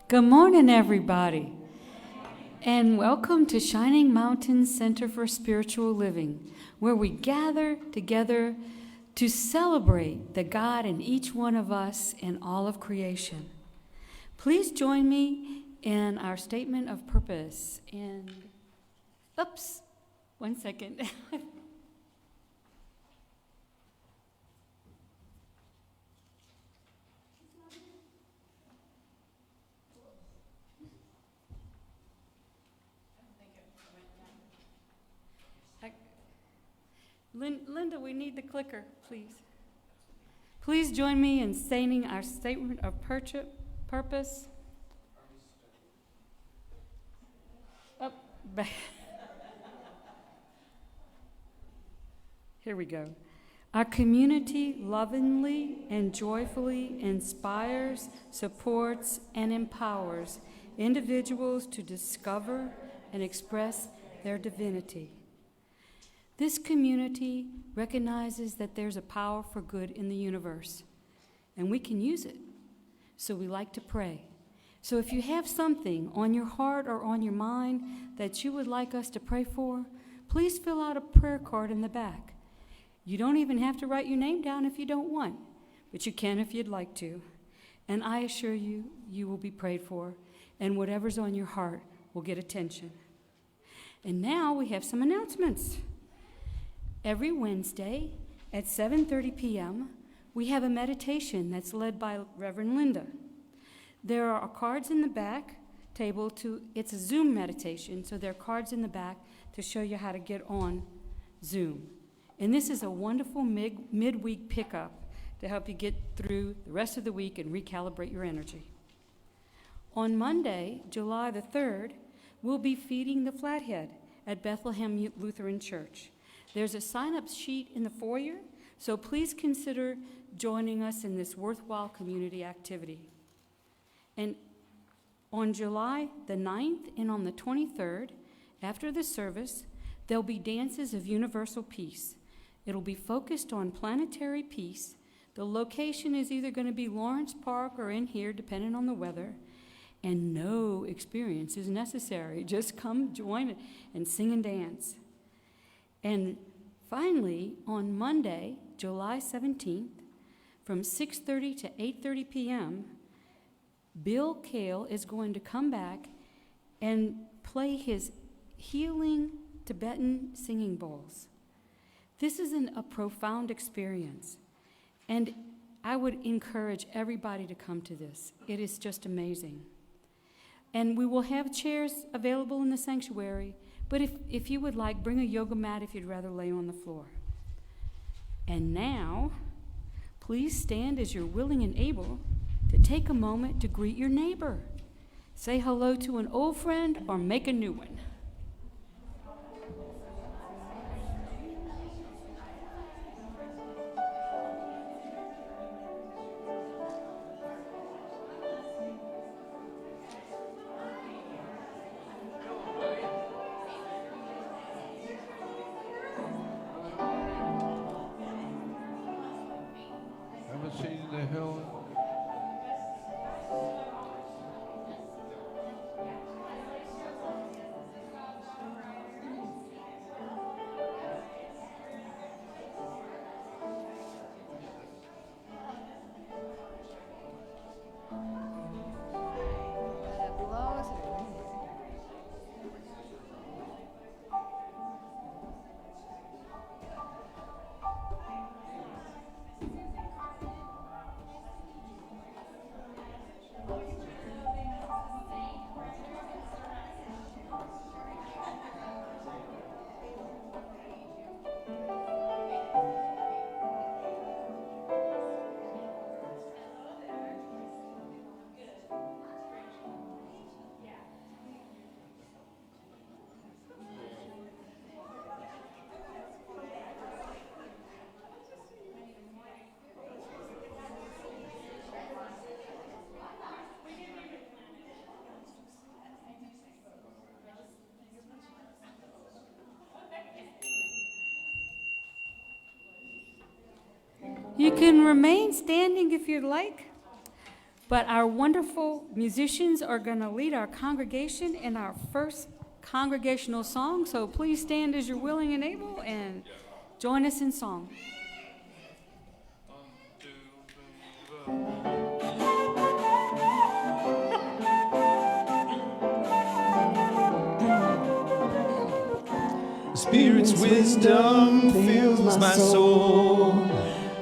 Good morning, everybody, and welcome to Shining Mountain Center for Spiritual Living, where we gather together to celebrate the God in each one of us and all of creation. Please join me in our statement of purpose. One second. Linda, we need the clicker, please. Please join me in saying our statement of purpose. Here we go. Our community lovingly and joyfully inspires, supports, and empowers individuals to discover and express their divinity. This community recognizes that there's a power for good in the universe, and we can use it. So we like to pray. So if you have something on your heart or on your mind that you would like us to pray for, please fill out a prayer card in the back. You don't even have to write your name down if you don't want, but you can if you'd like to. And I assure you, you will be prayed for, and whatever's on your heart will get attention. And now we have some announcements. Every Wednesday at 7:30 p.m., we have a meditation that's led by Reverend Linda. There are cards in the back table it's a Zoom meditation, so there are cards in the back to show you how to get on Zoom. And this is a wonderful midweek pickup to help you get through the rest of the week and recalibrate your energy. On Monday, July the 3rd, we'll be feeding the Flathead at Bethlehem Lutheran Church. There's a sign-up sheet in the foyer, so please consider joining us in this worthwhile community activity. And on July the 9th and on the 23rd, after the service, there'll be dances of universal peace. It'll be focused on planetary peace. The location is either going to be Lawrence Park or in here, depending on the weather. And no experience is necessary. Just come join and sing and dance. And finally, on Monday, July 17th, from 6:30 to 8:30 p.m., Bill Kale is going to come back and play his healing Tibetan singing bowls. This is a profound experience, and I would encourage everybody to come to this. It is just amazing. And we will have chairs available in the sanctuary, but if you would like, bring a yoga mat if you'd rather lay on the floor. And now, please stand as you're willing and able to take a moment to greet your neighbor. Say hello to an old friend or make a new one. You can remain standing if you'd like. But our wonderful musicians are going to lead our congregation in our first congregational song. So please stand as you're willing and able and join us in song. The Spirit's wisdom fills my soul.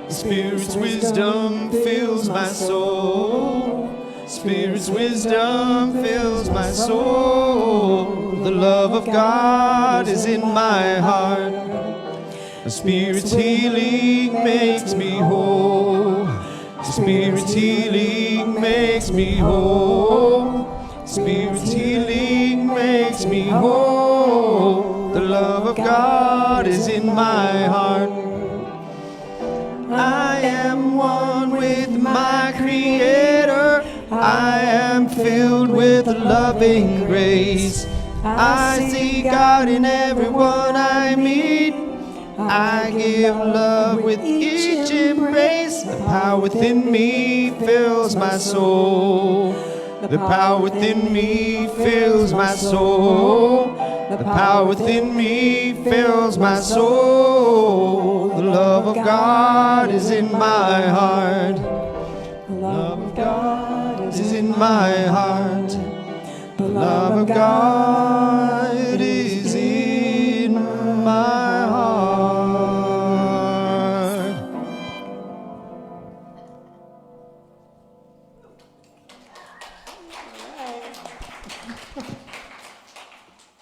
The Spirit's wisdom fills my soul. Spirit's wisdom fills my soul. The love of God is in my heart. The Spirit's healing makes me whole. The Spirit's healing makes me whole. Spirit's healing makes me whole. The love of God is in my heart. I am one with my Creator. I am filled with loving grace. I see God in everyone I meet. I give love with each embrace. The power within me fills my soul. The power within me fills my soul. The power within me fills my soul. The love of God is in my heart. The love of God is in my heart. The love of God is in my heart.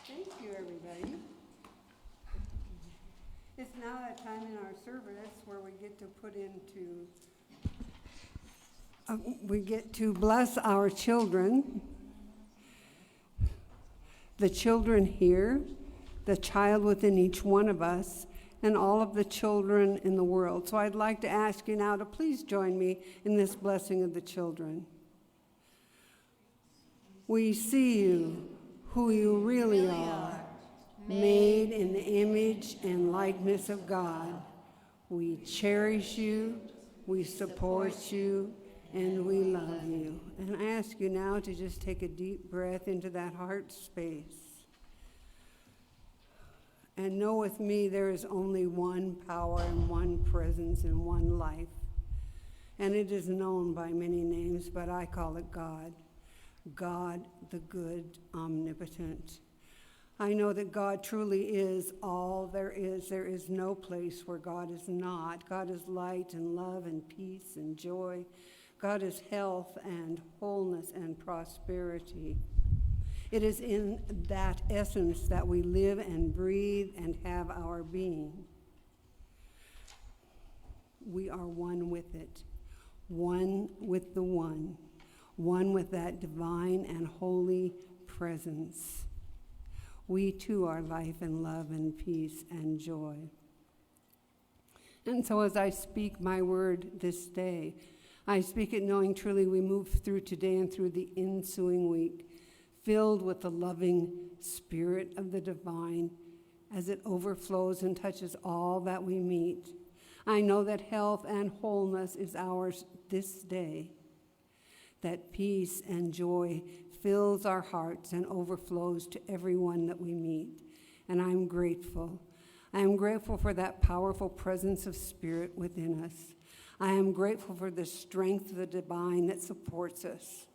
Thank you, everybody. It's now that time in our service where we get to bless our children. The children here, the child within each one of us, and all of the children in the world. So I'd like to ask you now to please join me in this blessing of the children. We see you, who you really are, made in the image and likeness of God. We cherish you, we support you, and we love you. And I ask you now to just take a deep breath into that heart space. And know with me there is only one power and one presence and one life. And it is known by many names, but I call it God. God, the good, omnipotent. I know that God truly is all there is. There is no place where God is not. God is light and love and peace and joy. God is health and wholeness and prosperity. It is in that essence that we live and breathe and have our being. We are one with it, one with the one with that divine and holy presence. We too are life and love and peace and joy. And so as I speak my word this day, I speak it knowing truly we move through today and through the ensuing week, filled with the loving spirit of the divine as it overflows and touches all that we meet. I know that health and wholeness is ours this day, that peace and joy fills our hearts and overflows to everyone that we meet. And I'm grateful. I am grateful for that powerful presence of spirit within us. I am grateful for the strength of the divine that supports us.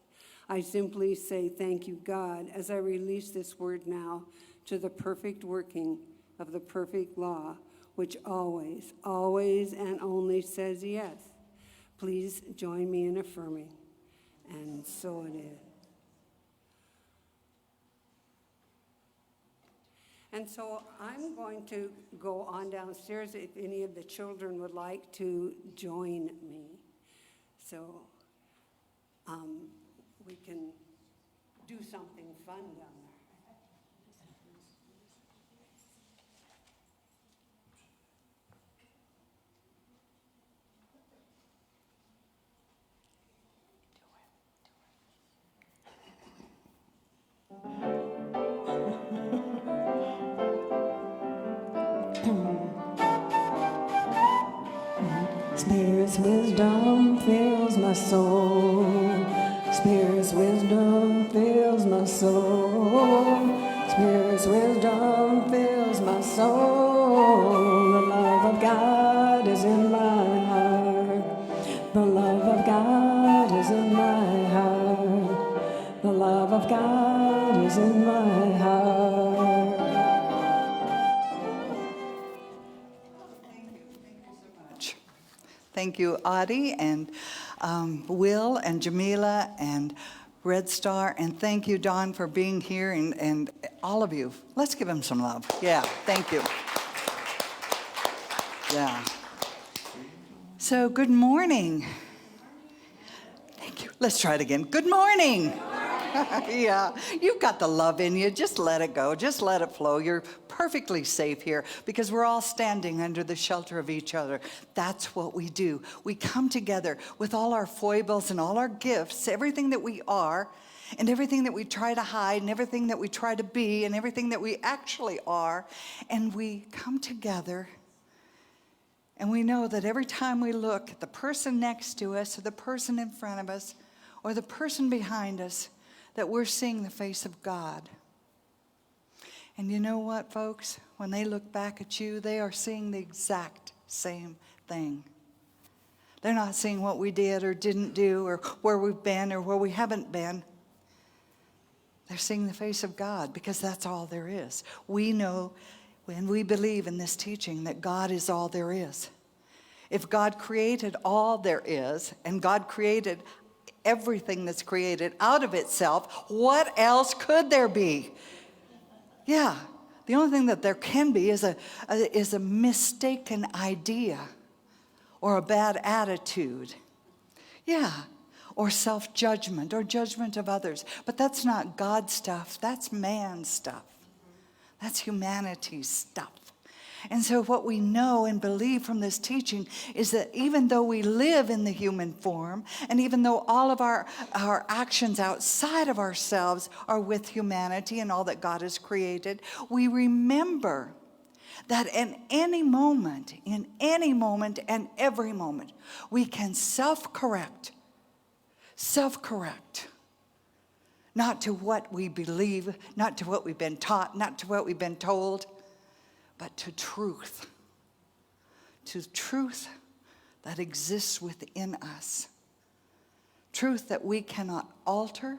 I simply say thank you, God, as I release this word now to the perfect working of the perfect law, which always, always, and only says yes. Please join me in affirming, and so it is. And so I'm going to go on downstairs if any of the children would like to join me. So we can do something fun down there. Spirit's wisdom fills my soul. my soul. Spirit's wisdom fills my soul. The love of God is in my heart. The love of God is in my heart. The love of God is in my heart. Thank you, Audie, and Will, and Jamila, and Red Star, and thank you, Don, for being here, and all of you. Let's give him some love. Yeah, thank you. Yeah. So, good morning. Thank you. Let's try it again. Good morning. Yeah, you've got the love in you. Just let it go. Just let it flow. You're perfectly safe here because we're all standing under the shelter of each other. That's what we do. We come together with all our foibles and all our gifts, everything that we are, and everything that we try to hide, and everything that we try to be, and everything that we actually are, and we come together. And we know that every time we look at the person next to us, or the person in front of us, or the person behind us, that we're seeing the face of God. And you know what, folks? When they look back at you, they are seeing the exact same thing. They're not seeing what we did or didn't do, or where we've been or where we haven't been. They're seeing the face of God, because that's all there is. We know, when we believe in this teaching, that God is all there is. If God created all there is, and God created everything that's created out of itself, what else could there be? Yeah, the only thing that there can be is a mistaken idea, or a bad attitude. Yeah, or self-judgment, or judgment of others. But that's not God's stuff, that's man's stuff. That's humanity's stuff. And so what we know and believe from this teaching is that even though we live in the human form, and even though all of our actions outside of ourselves are with humanity and all that God has created, we remember that in any moment and every moment, we can self-correct. Not to what we believe, not to what we've been taught, not to what we've been told, but to truth. To truth that exists within us. Truth that we cannot alter,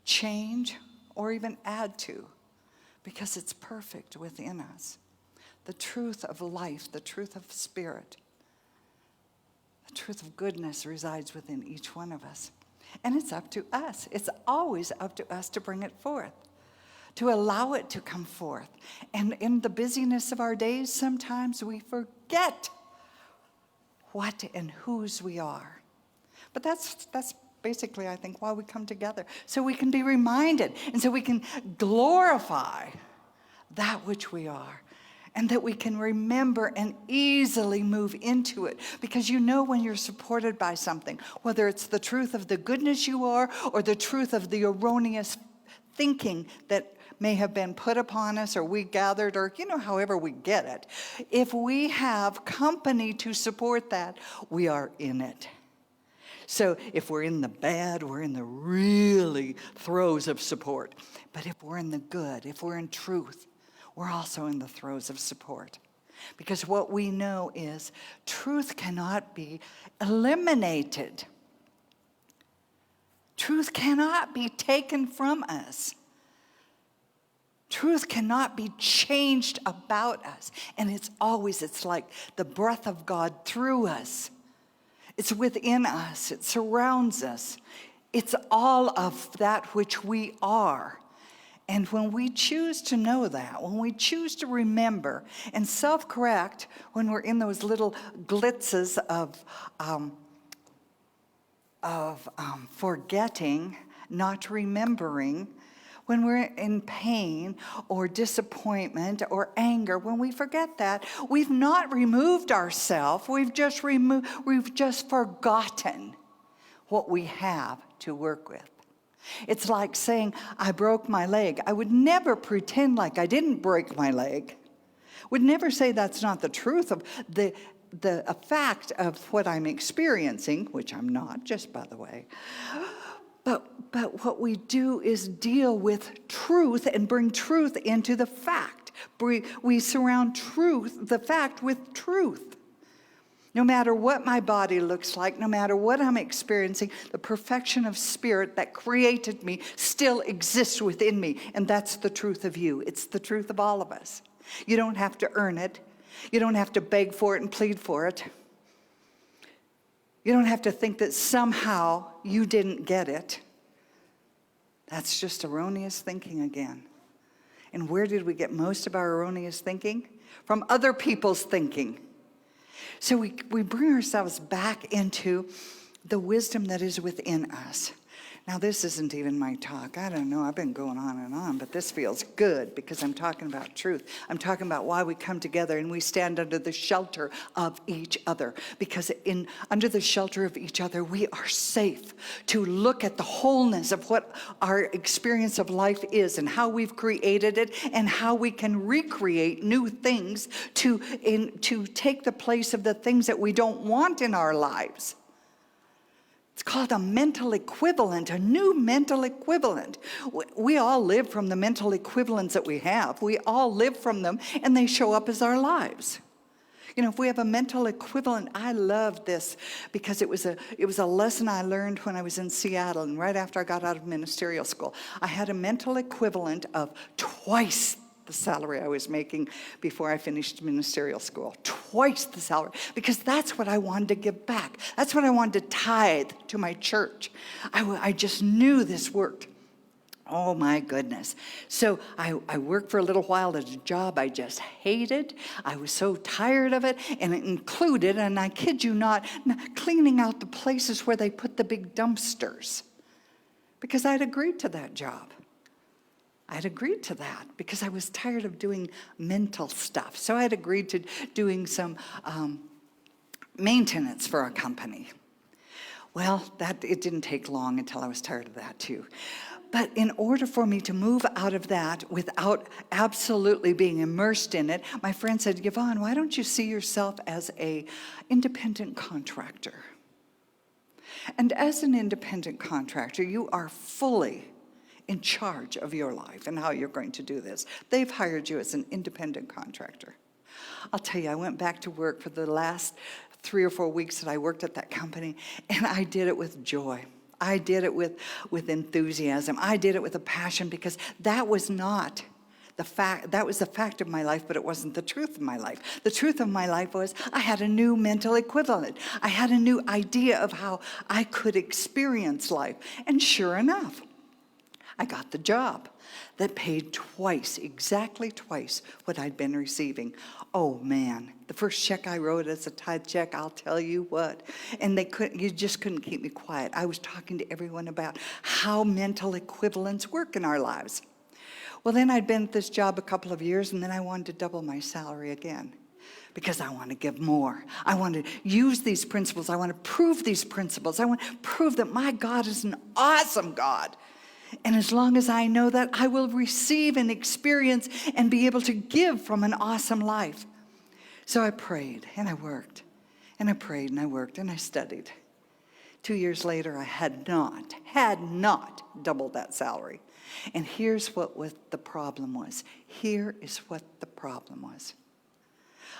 change, or even add to, because it's perfect within us. The truth of life, the truth of spirit, the truth of goodness resides within each one of us. And it's up to us. It's always up to us to bring it forth, to allow it to come forth. And in the busyness of our days, sometimes we forget what and whose we are. But that's basically, I think, why we come together, so we can be reminded, and so we can glorify that which we are, and that we can remember and easily move into it. Because you know when you're supported by something, whether it's the truth of the goodness you are, or the truth of the erroneous thinking that may have been put upon us, or we gathered, or however we get it. If we have company to support that, we are in it. So if we're in the bad, we're in the really throes of support. But if we're in the good, if we're in truth, we're also in the throes of support. Because what we know is truth cannot be eliminated. Truth cannot be taken from us. Truth cannot be changed about us. And it's like the breath of God through us. It's within us. It surrounds us. It's all of that which we are. And when we choose to know that, when we choose to remember and self-correct when we're in those little glitzes of forgetting, not remembering, when we're in pain or disappointment or anger, when we forget that, we've not removed ourselves, we've just forgotten what we have to work with. It's like saying, I broke my leg. I would never pretend like I didn't break my leg. Would never say that's not the truth of the fact of what I'm experiencing, which I'm not, just by the way. But what we do is deal with truth and bring truth into the fact. We surround truth, the fact, with truth. No matter what my body looks like, no matter what I'm experiencing, the perfection of spirit that created me still exists within me. And that's the truth of you. It's the truth of all of us. You don't have to earn it. You don't have to beg for it and plead for it. You don't have to think that somehow you didn't get it. That's just erroneous thinking again. And where did we get most of our erroneous thinking? From other people's thinking. So we bring ourselves back into the wisdom that is within us. Now, this isn't even my talk. I don't know. I've been going on and on, but this feels good because I'm talking about truth. I'm talking about why we come together and we stand under the shelter of each other. Because under the shelter of each other, we are safe to look at the wholeness of what our experience of life is and how we've created it and how we can recreate new things to take the place of the things that we don't want in our lives. It's called a mental equivalent, a new mental equivalent. We all live from the mental equivalents that we have. We all live from them, and they show up as our lives. You know, if we have a mental equivalent, I love this because it was a lesson I learned when I was in Seattle, and right after I got out of ministerial school. I had a mental equivalent of twice the salary I was making before I finished ministerial school. Twice the salary. Because that's what I wanted to give back. That's what I wanted to tithe to my church. I just knew this worked. Oh my goodness. So I worked for a little while at a job I just hated. I was so tired of it, and it included, and I kid you not, cleaning out the places where they put the big dumpsters. Because I'd agreed to that job. I'd agreed to that because I was tired of doing mental stuff. So I'd agreed to doing some maintenance for a company. Well, it didn't take long until I was tired of that too. But in order for me to move out of that without absolutely being immersed in it, my friend said, Yvonne, why don't you see yourself as an independent contractor? And as an independent contractor, you are fully in charge of your life and how you're going to do this. They've hired you as an independent contractor. I'll tell you, I went back to work for the last 3 or 4 weeks that I worked at that company, and I did it with joy. I did it with enthusiasm. I did it with a passion because that was not the fact. That was the fact of my life, but it wasn't the truth of my life. The truth of my life was I had a new mental equivalent. I had a new idea of how I could experience life. And sure enough, I got the job that paid twice, exactly twice what I'd been receiving. Oh man, the first check I wrote as a tithe check, I'll tell you what. And you just couldn't keep me quiet. I was talking to everyone about how mental equivalents work in our lives. Well, then I'd been at this job a couple of years, and then I wanted to double my salary again. Because I want to give more. I want to use these principles. I want to prove these principles. I want to prove that my God is an awesome God. And as long as I know that, I will receive and experience and be able to give from an awesome life. So I prayed and I worked and I prayed and I worked and I studied. 2 years later, I had not doubled that salary. And here's what the problem was. Here is what the problem was.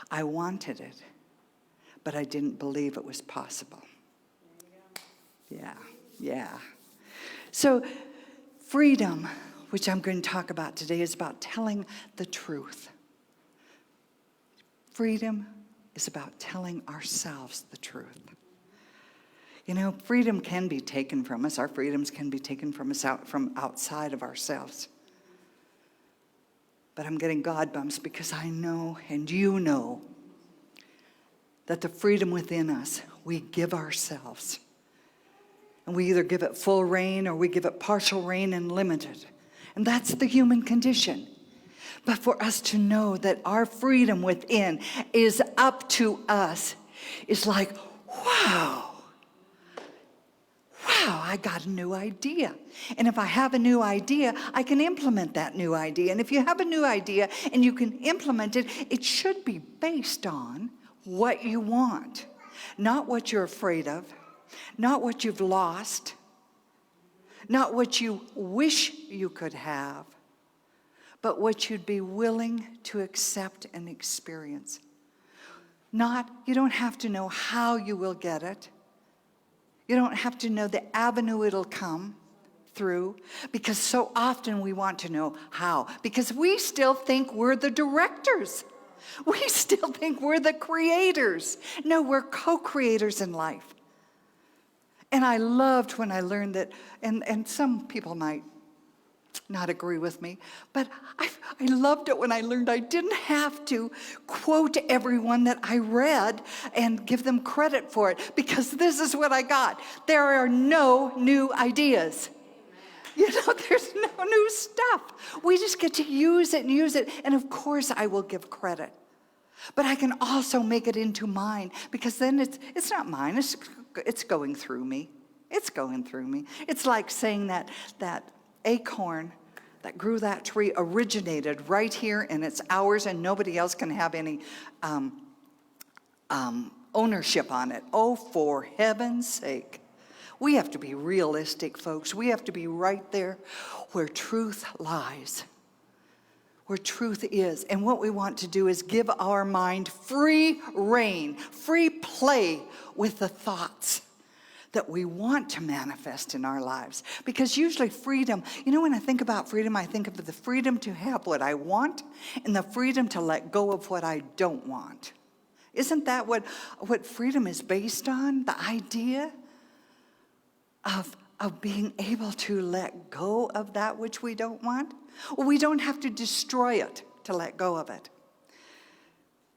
I wanted it, but I didn't believe it was possible. Yeah. So freedom, which I'm going to talk about today, is about telling the truth. Freedom is about telling ourselves the truth. You know, freedom can be taken from us. Our freedoms can be taken from us from outside of ourselves. But I'm getting God bumps because I know, and you know, that the freedom within us, we give ourselves. And we either give it full reign or we give it partial reign and limited. And that's the human condition. But for us to know that our freedom within is up to us is like, wow, I got a new idea. And if I have a new idea, I can implement that new idea. And if you have a new idea and you can implement it, it should be based on what you want, not what you're afraid of. Not what you've lost, not what you wish you could have, but what you'd be willing to accept and experience. You don't have to know how you will get it. You don't have to know the avenue it'll come through, because so often we want to know how, because we still think we're the directors. We still think we're the creators. No, we're co-creators in life. And I loved when I learned that, and some people might not agree with me, but I loved it when I learned I didn't have to quote everyone that I read and give them credit for it, because this is what I got. There are no new ideas. You know, there's no new stuff. We just get to use it and use it. And of course I will give credit. But I can also make it into mine, because then it's not mine, it's going through me. It's going through me. It's like saying that acorn that grew that tree originated right here and it's ours and nobody else can have any ownership on it. Oh, for heaven's sake. We have to be realistic, folks. We have to be right there where truth lies, where truth is. And what we want to do is give our mind free rein, free play with the thoughts that we want to manifest in our lives. Because usually freedom, you know, when I think about freedom, I think of the freedom to have what I want and the freedom to let go of what I don't want. Isn't that what freedom is based on? The idea of being able to let go of that which we don't want? Well, we don't have to destroy it to let go of it.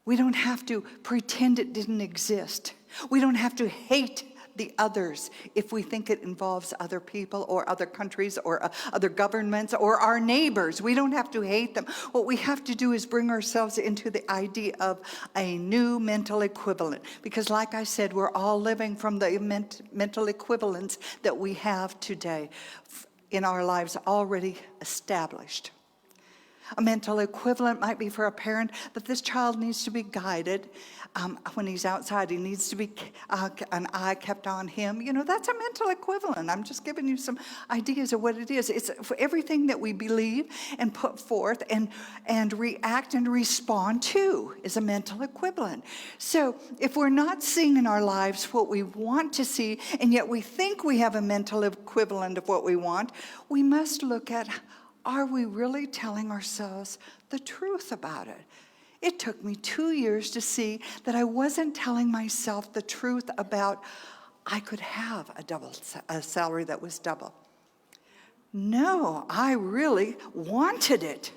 We don't have to pretend it didn't exist. We don't have to hate the others if we think it involves other people or other countries or other governments or our neighbors. We don't have to hate them. What we have to do is bring ourselves into the idea of a new mental equivalent, because like I said, we're all living from the mental equivalents that we have today in our lives already established. A mental equivalent might be for a parent that this child needs to be guided. When he's outside, he needs to be an eye kept on him. You know, that's a mental equivalent. I'm just giving you some ideas of what it is. It's for everything that we believe and put forth and react and respond to is a mental equivalent. So if we're not seeing in our lives what we want to see, and yet we think we have a mental equivalent of what we want, we must look at, are we really telling ourselves the truth about it? It took me 2 years to see that I wasn't telling myself the truth about I could have a salary that was double. No, I really wanted it.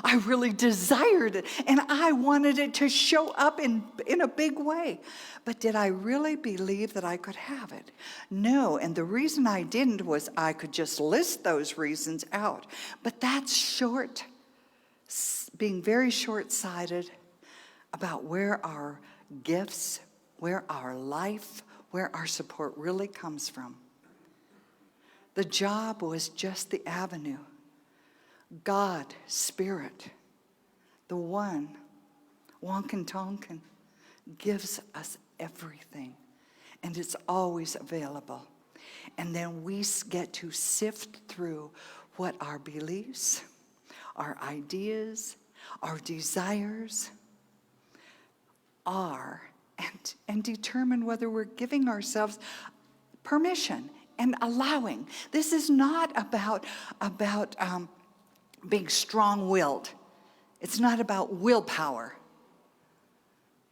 I really desired it, and I wanted it to show up in a big way. But did I really believe that I could have it? No, and the reason I didn't was I could just list those reasons out. But that's being very short-sighted about where our gifts, where our life, where our support really comes from. The job was just the avenue. God, Spirit, the one, Wonkin Tonkin, gives us everything, and it's always available. And then we get to sift through what our beliefs, our ideas, our desires are, and determine whether we're giving ourselves permission and allowing. This is not about being strong-willed. It's not about willpower.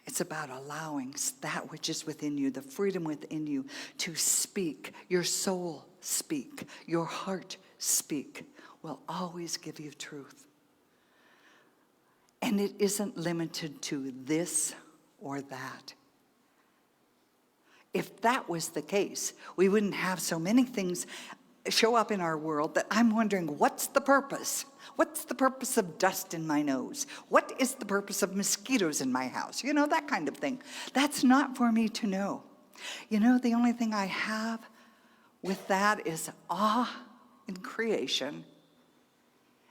It's about allowing that which is within you, the freedom within you, to speak. Your soul speak. Your heart speak. Will always give you truth. And it isn't limited to this or that. If that was the case, we wouldn't have so many things show up in our world that I'm wondering, what's the purpose? What's the purpose of dust in my nose? What is the purpose of mosquitoes in my house? You know, that kind of thing. That's not for me to know. You know, the only thing I have with that is awe in creation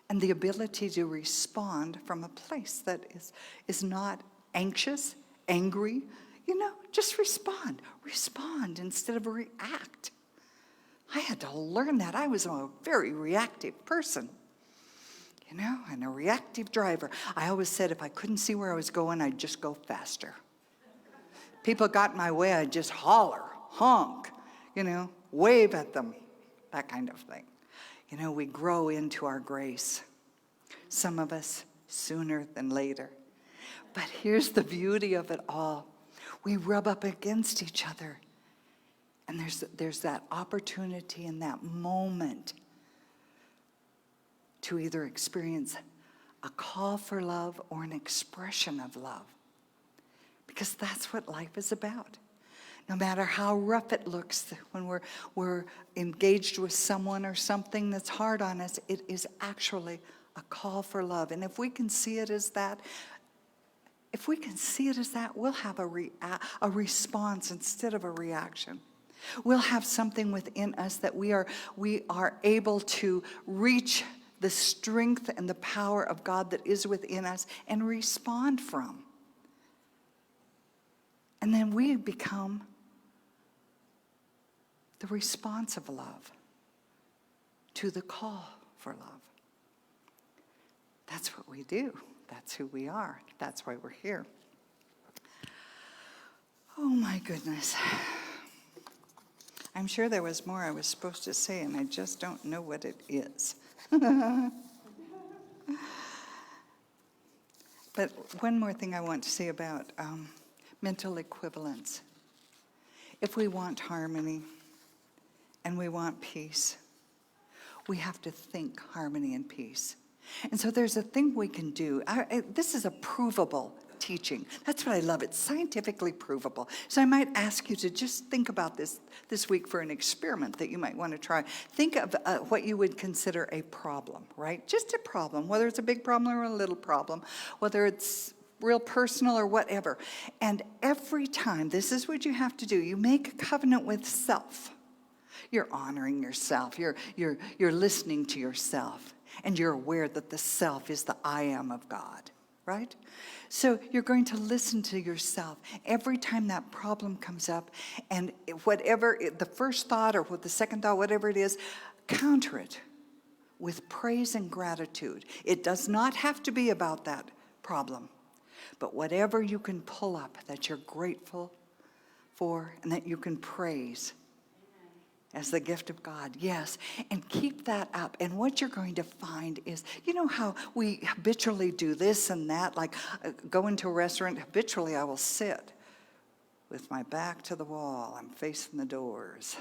and the ability to respond from a place that is not anxious, angry. You know, just respond. Respond instead of react. I had to learn that. I was a very reactive person, and a reactive driver. I always said if I couldn't see where I was going, I'd just go faster. People got in my way, I'd just holler, honk, wave at them, that kind of thing. We grow into our grace. Some of us sooner than later. But here's the beauty of it all. We rub up against each other. And there's that opportunity in that moment to either experience a call for love or an expression of love. Because that's what life is about. No matter how rough it looks when we're engaged with someone or something that's hard on us, it is actually a call for love. And if we can see it as that, we'll have a response instead of a reaction. We'll have something within us that we are able to reach the strength and the power of God that is within us and respond from. And then we become the response of love to the call for love. That's what we do. That's who we are. That's why we're here. Oh my goodness. I'm sure there was more I was supposed to say, and I just don't know what it is. But one more thing I want to say about mental equivalence. If we want harmony and we want peace, we have to think harmony and peace. And so there's a thing we can do. This is a provable teaching. That's what I love. It's scientifically provable. So I might ask you to just think about this week for an experiment that you might want to try. Think of what you would consider a problem, right? Just a problem, whether it's a big problem or a little problem, whether it's real personal or whatever. And every time, this is what you have to do. You make a covenant with self. You're honoring yourself. You're listening to yourself. And you're aware that the self is the I am of God, right? So you're going to listen to yourself every time that problem comes up, and whatever the first thought or what the second thought, whatever it is, counter it with praise and gratitude. It does not have to be about that problem, but whatever you can pull up that you're grateful for and that you can praise as the gift of God, yes, and keep that up. And what you're going to find is, you know how we habitually do this and that, like go into a restaurant, habitually I will sit with my back to the wall, I'm facing the doors.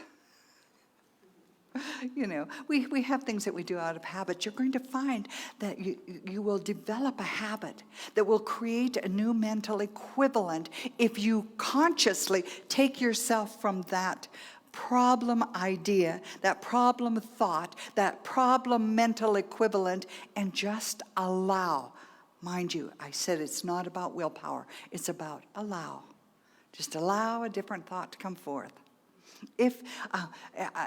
We have things that we do out of habit. You're going to find that you will develop a habit that will create a new mental equivalent if you consciously take yourself from that problem idea, that problem thought, that problem mental equivalent, and just allow. Mind you, I said it's not about willpower. It's about allow. Just allow a different thought to come forth. If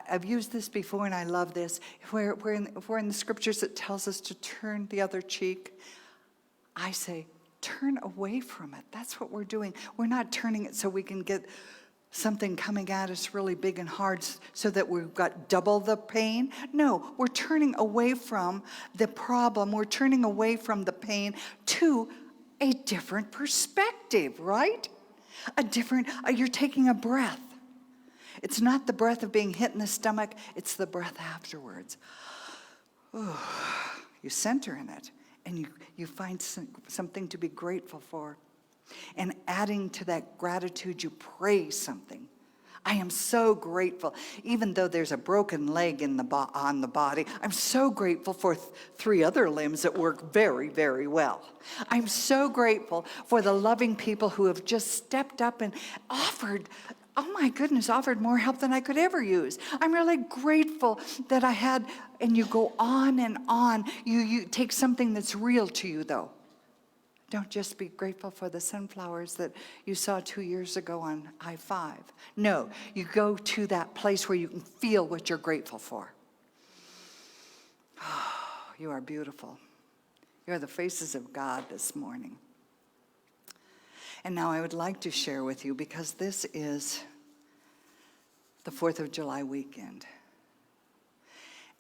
I've used this before, and I love this, where in the scriptures it tells us to turn the other cheek, I say turn away from it. That's what we're doing. We're not turning it so we can get something coming at us really big and hard so that we've got double the pain. No, we're turning away from the problem. We're turning away from the pain to a different perspective, right? You're taking a breath. It's not the breath of being hit in the stomach. It's the breath afterwards. Ooh, you center in it, and you find something to be grateful for. And adding to that gratitude, you praise something. I am so grateful. Even though there's a broken leg on the body, I'm so grateful for 3 other limbs that work very, very well. I'm so grateful for the loving people who have just stepped up and offered more help than I could ever use. I'm really grateful that I had, and you go on and on. You take something that's real to you, though. Don't just be grateful for the sunflowers that you saw 2 years ago on I-5. No, you go to that place where you can feel what you're grateful for. Oh, you are beautiful. You're the faces of God this morning. And now I would like to share with you, because this is the 4th of July weekend.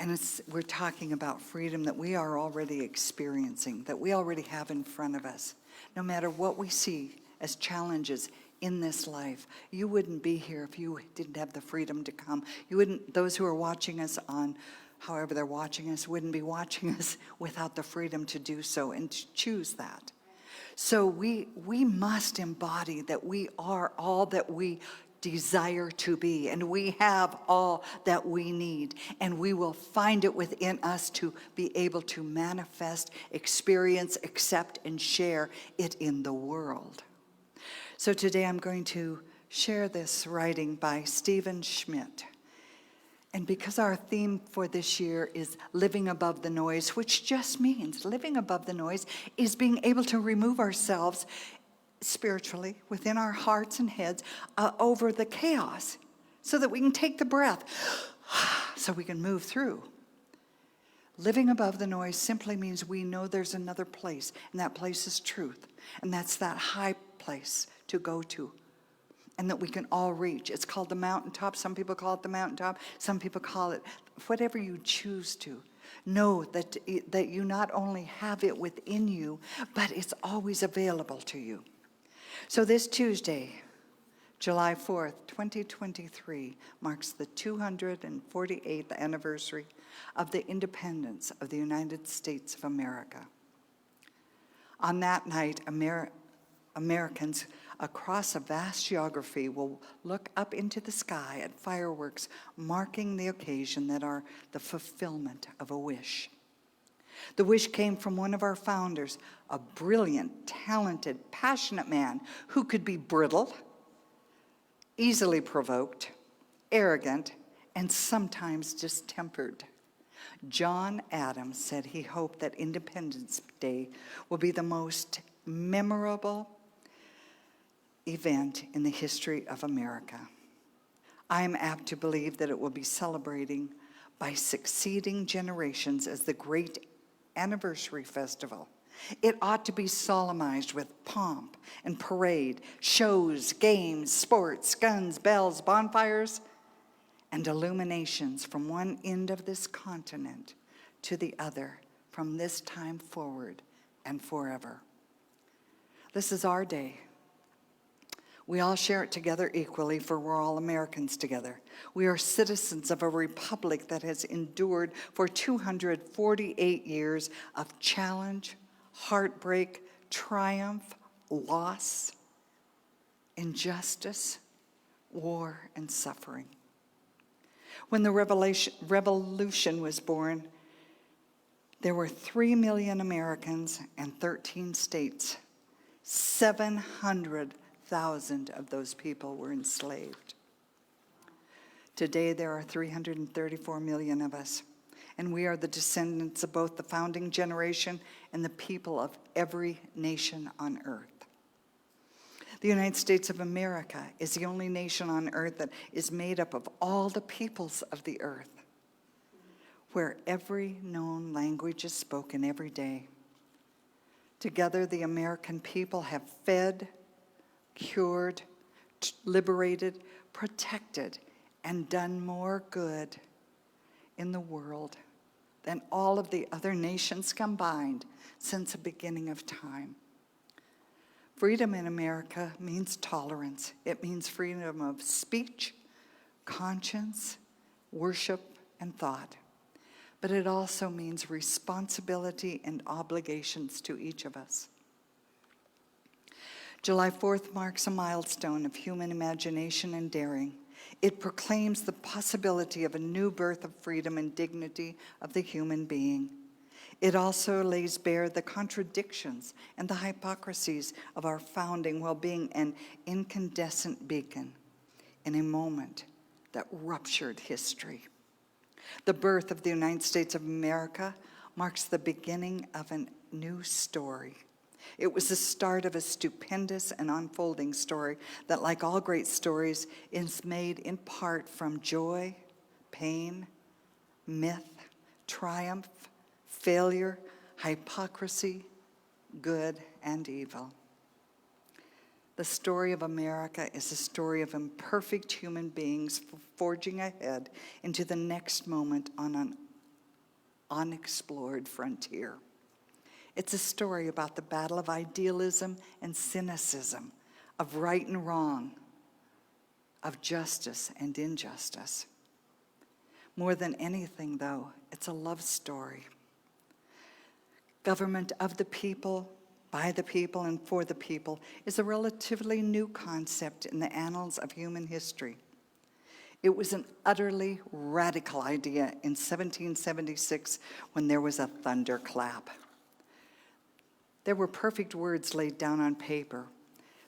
And we're talking about freedom that we are already experiencing, that we already have in front of us. No matter what we see as challenges in this life, you wouldn't be here if you didn't have the freedom to come. You wouldn't, those who are watching us on, however they're watching us, wouldn't be watching us without the freedom to do so and to choose that. So we must embody that we are all that we desire to be, and we have all that we need, and we will find it within us to be able to manifest, experience, accept, and share it in the world. So today I'm going to share this writing by Stephen Schmidt. And because our theme for this year is living above the noise, which just means living above the noise is being able to remove ourselves spiritually within our hearts and heads over the chaos so that we can take the breath so we can move through. Living above the noise simply means we know there's another place, and that place is truth, and that's that high place to go to and that we can all reach. It's called the mountaintop. Some people call it the mountaintop. Some people call it whatever you choose to. Know that you not only have it within you, but it's always available to you. So this Tuesday, July 4th, 2023, marks the 248th anniversary of the independence of the United States of America. On that night, Americans across a vast geography will look up into the sky at fireworks marking the occasion that are the fulfillment of a wish. The wish came from one of our founders, a brilliant, talented, passionate man who could be brittle, easily provoked, arrogant, and sometimes distempered. John Adams said he hoped that Independence Day will be the most memorable event in the history of America. I am apt to believe that it will be celebrating by succeeding generations as the great anniversary festival. It ought to be solemnized with pomp and parade, shows, games, sports, guns, bells, bonfires, and illuminations from one end of this continent to the other from this time forward and forever. This is our day. We all share it together equally, for we're all Americans together. We are citizens of a republic that has endured for 248 years of challenge, heartbreak, triumph, loss, injustice, war, and suffering. When the revolution was born, there were 3 million Americans and 13 states. 700,000 of those people were enslaved. Today, there are 334 million of us, and we are the descendants of both the founding generation and the people of every nation on earth. The United States of America is the only nation on earth that is made up of all the peoples of the earth, where every known language is spoken every day. Together, the American people have fed, cured, liberated, protected, and done more good in the world than all of the other nations combined since the beginning of time. Freedom in America means tolerance. It means freedom of speech, conscience, worship, and thought. But it also means responsibility and obligations to each of us. July 4th marks a milestone of human imagination and daring. It proclaims the possibility of a new birth of freedom and dignity of the human being. It also lays bare the contradictions and the hypocrisies of our founding while being an incandescent beacon in a moment that ruptured history. The birth of the United States of America marks the beginning of a new story. It was the start of a stupendous and unfolding story that, like all great stories, is made in part from joy, pain, myth, triumph, failure, hypocrisy, good, and evil. The story of America is a story of imperfect human beings forging ahead into the next moment on an unexplored frontier. It's a story about the battle of idealism and cynicism, of right and wrong, of justice and injustice. More than anything, though, it's a love story. Government of the people, by the people, and for the people is a relatively new concept in the annals of human history. It was an utterly radical idea in 1776 when there was a thunderclap. There were perfect words laid down on paper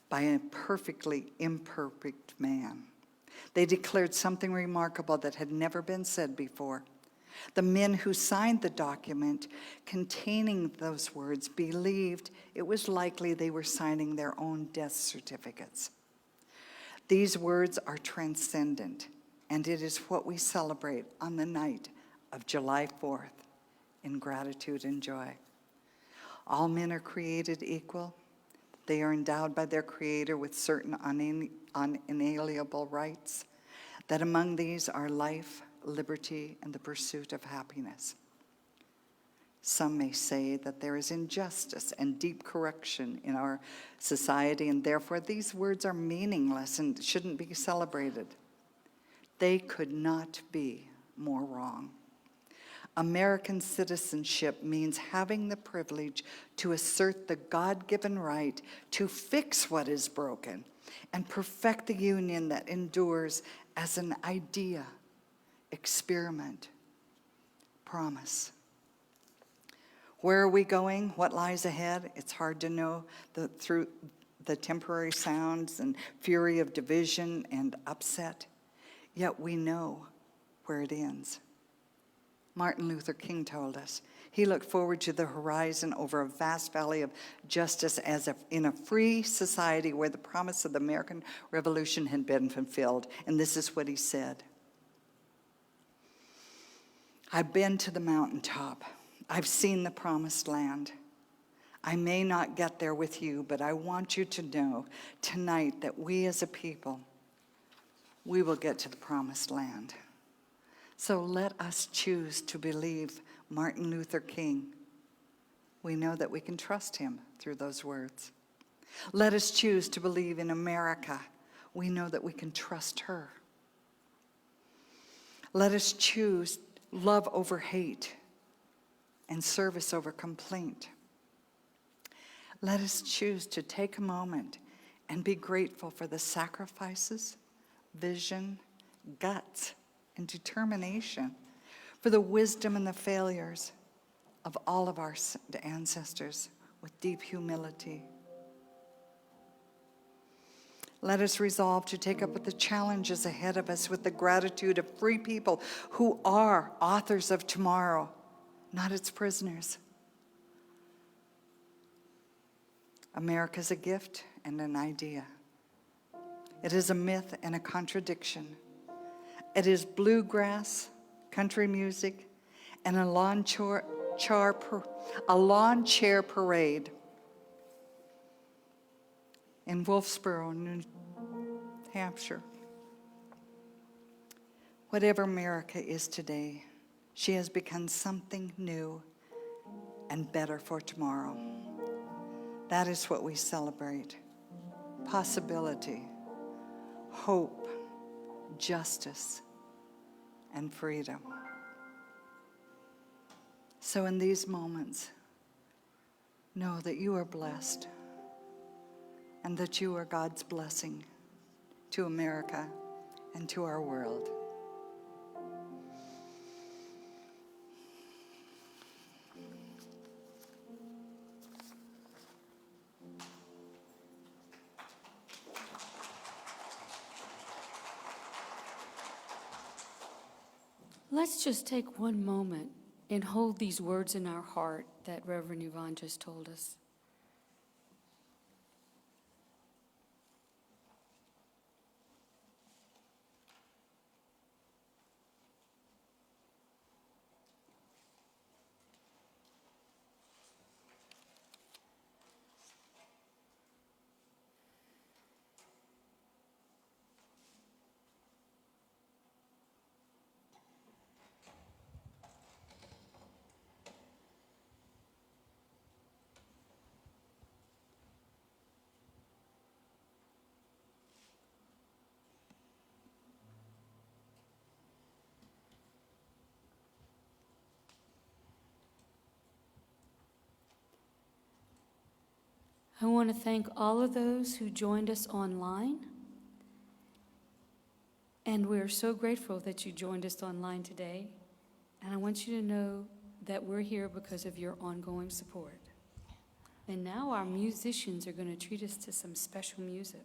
by a perfectly imperfect man. They declared something remarkable that had never been said before. The men who signed the document containing those words believed it was likely they were signing their own death certificates. These words are transcendent, and it is what we celebrate on the night of July 4th in gratitude and joy. All men are created equal. They are endowed by their Creator with certain unalienable rights, that among these are life, liberty, and the pursuit of happiness. Some may say that there is injustice and deep corruption in our society, and therefore these words are meaningless and shouldn't be celebrated. They could not be more wrong. American citizenship means having the privilege to assert the God-given right to fix what is broken and perfect the union that endures as an idea, experiment, promise. Where are we going? What lies ahead? It's hard to know through the temporary sounds and fury of division and upset. Yet we know where it ends. Martin Luther King told us he looked forward to the horizon over a vast valley of justice as if in a free society where the promise of the American Revolution had been fulfilled. And this is what he said. I've been to the mountaintop. I've seen the promised land. I may not get there with you, but I want you to know tonight that we as a people, we will get to the promised land. So let us choose to believe Martin Luther King. We know that we can trust him through those words. Let us choose to believe in America. We know that we can trust her. Let us choose love over hate and service over complaint. Let us choose to take a moment and be grateful for the sacrifices, vision, guts, and determination, for the wisdom and the failures of all of our ancestors with deep humility. Let us resolve to take up with the challenges ahead of us with the gratitude of free people who are authors of tomorrow, not its prisoners. America is a gift and an idea. It is a myth and a contradiction. It is bluegrass, country music, and a lawn chair parade in Wolfsboro, New Hampshire. Whatever America is today, she has become something new and better for tomorrow. That is what we celebrate. Possibility, hope, justice, and freedom. So in these moments, know that you are blessed and that you are God's blessing to America and to our world. Let's just take one moment and hold these words in our heart that Reverend Yvonne just told us. I want to thank all of those who joined us online. And we're so grateful that you joined us online today. And I want you to know that we're here because of your ongoing support. And now our musicians are going to treat us to some special music.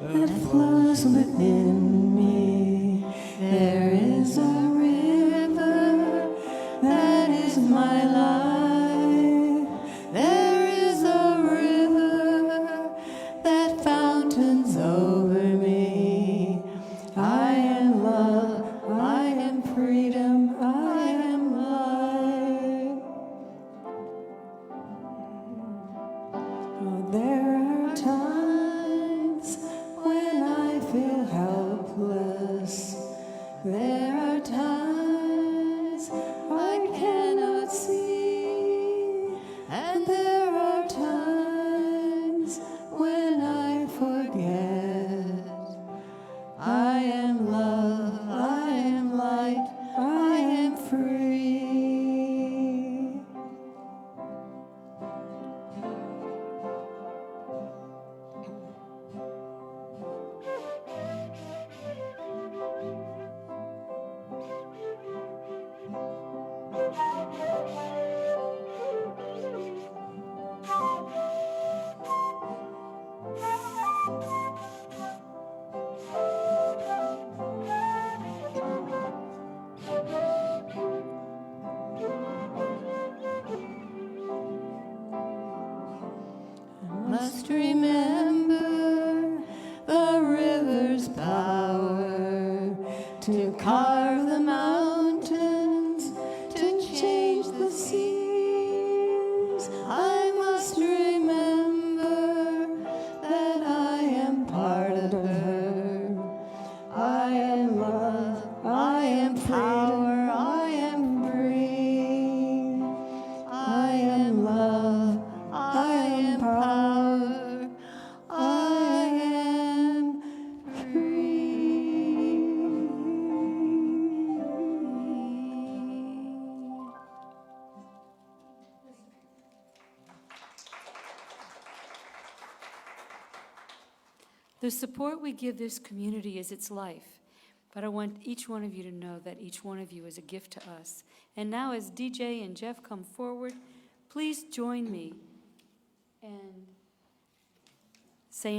That flows within me. There is a river that is my life. There is a river that fountains over me. I am love, I am freedom, I am life. Oh, there are times when I feel helpless. There are times I cannot see. And there are times when I forget. I am love, I am light, I am free. Must remember the river's power to carve the mountains, to change the seas. I must remember that I am part of her. I am love, I am power, I am free. I am love, I am power, I am free. The support we give this community is its life. But I want each one of you to know that each one of you is a gift to us. And now as DJ and Jeff come forward, please join me and say